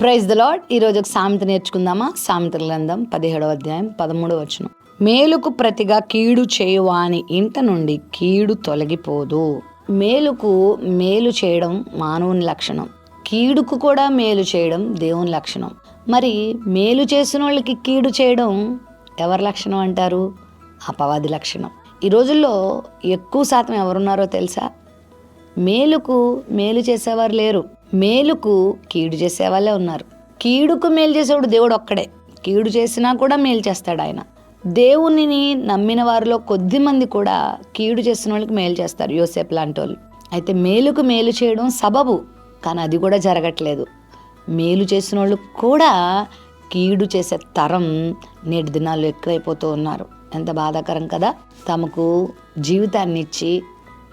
Praise the lord. ఈరోజు ఒక సామెత నేర్చుకుందామా? సామెతల గ్రంథం 17వ అధ్యాయం 13వ వచనం. మేలుకు ప్రతిగా కీడు చేయువాని ఇంట నుండి కీడు తొలగిపోదు. మేలుకు మేలు చేయడం మానవుని లక్షణం, కీడుకు కూడా మేలు చేయడం దేవుని లక్షణం. మరి మేలు చేసిన వాళ్ళకి కీడు చేయడం ఎవరి లక్షణం అంటారు? అపవాది లక్షణం. ఈ రోజుల్లో ఎక్కువ శాతం ఎవరున్నారో తెలుసా? మేలుకు మేలు చేసేవారు లేరు, మేలుకు కీడు చేసేవాళ్ళే ఉన్నారు. కీడుకు మేలు చేసేవాడు దేవుడు ఒక్కడే. కీడు చేసినా కూడా మేలు చేస్తాడు ఆయన. దేవునిని నమ్మిన వారిలో కొద్ది మంది కూడా కీడు చేసిన వాళ్ళకి మేలు చేస్తారు, యోసేపు లాంటి వాళ్ళు. అయితే మేలుకు మేలు చేయడం సబబు, కానీ అది కూడా జరగట్లేదు. మేలు చేసిన వాళ్ళు కూడా కీడు చేసే తరం నేటి దినాల్లో ఎక్కువైపోతూ ఉన్నారు. ఎంత బాధాకరం కదా! తమకు జీవితాన్ని ఇచ్చి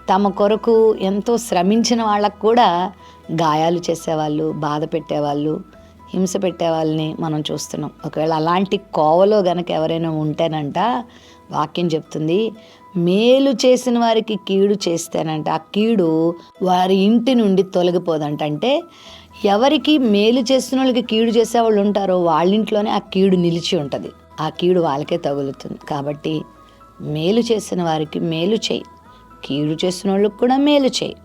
తమ కొరకు ఎంతో శ్రమించిన వాళ్ళకు కూడా గాయాలు చేసేవాళ్ళు, బాధ పెట్టేవాళ్ళు, హింస పెట్టేవాళ్ళని మనం చూస్తున్నాం. ఒకవేళ అలాంటి కోవలో గనక ఎవరైనా ఉంటేనంట, వాక్యం చెప్తుంది, మేలు చేసిన వారికి కీడు చేస్తేనంట ఆ కీడు వారి ఇంటి నుండి తొలగిపోదంట. అంటే ఎవరికి మేలు చేసిన వాళ్ళకి కీడు చేసేవాళ్ళు ఉంటారో వాళ్ళ ఇంట్లోనే ఆ కీడు నిలిచి ఉంటుంది, ఆ కీడు వాళ్ళకే తగులుతుంది. కాబట్టి మేలు చేసిన వారికి మేలు చేయి, కీడు చేసిన వాళ్ళకి కూడా మేలు చేయి.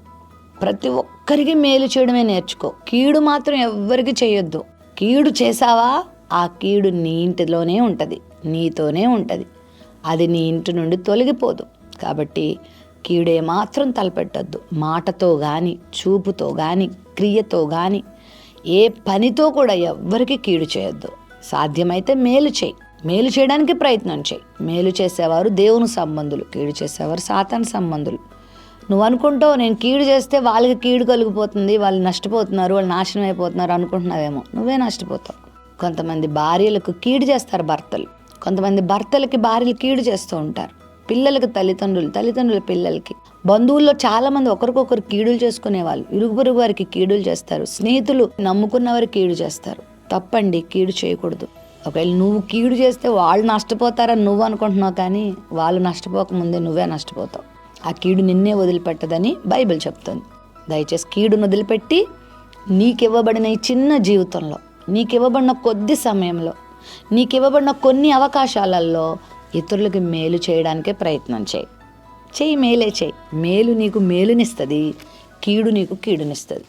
ప్రతి ఒక్కరికి మేలు చేయడమే నేర్చుకో, కీడు మాత్రం ఎవ్వరికి చేయొద్దు. కీడు చేసావా, ఆ కీడు నీ ఇంటిలోనే ఉంటుంది, నీతోనే ఉంటుంది, అది నీ ఇంటి నుండి తొలగిపోదు. కాబట్టి కీడే మాత్రం తలపెట్టొద్దు. మాటతో కానీ, చూపుతో కానీ, క్రియతో కానీ, ఏ పనితో కూడా ఎవ్వరికి కీడు చేయొద్దు. సాధ్యమైతే మేలు చేయి, మేలు చేయడానికి ప్రయత్నం చేయి. మేలు చేసేవారు దేవుని సంబంధులు, కీడు చేసేవారు సాతాను సంబంధులు. నువ్వు అనుకుంటావు నేను కీడు చేస్తే వాళ్ళకి కీడు కలిగిపోతుంది, వాళ్ళు నష్టపోతున్నారు, వాళ్ళు నాశనం అయిపోతున్నారు అనుకుంటున్నావేమో. నువ్వే నష్టపోతావు. కొంతమంది భార్యలకు కీడు చేస్తారు భర్తలు, కొంతమంది భర్తలకి భార్యలు కీడు చేస్తూ ఉంటారు, పిల్లలకి తల్లిదండ్రులు, తల్లిదండ్రుల పిల్లలకి, బంధువుల్లో చాలామంది ఒకరికొకరు కీడులు చేసుకునే వాళ్ళు, ఇరుగు పొరుగు వారికి కీడులు చేస్తారు, స్నేహితులు నమ్ముకున్న వారికి కీడు చేస్తారు. తప్పండి, కీడు చేయకూడదు. ఒకవేళ నువ్వు కీడు చేస్తే వాళ్ళు నష్టపోతారని నువ్వు అనుకుంటున్నావు, కానీ వాళ్ళు నష్టపోకముందే నువ్వే నష్టపోతావు. ఆ కీడు నిన్నే వదిలిపెట్టదని బైబిల్ చెప్తుంది. దయచేసి కీడును వదిలిపెట్టి నీకివ్వబడిన ఈ చిన్న జీవితంలో, నీకివ్వబడిన కొద్ది సమయంలో, నీకివ్వబడిన కొన్ని అవకాశాలలో ఇతరులకి మేలు చేయడానికే ప్రయత్నం చేయి. మేలే చేయి. మేలు నీకు మేలునిస్తుంది, కీడు నీకు కీడునిస్తుంది.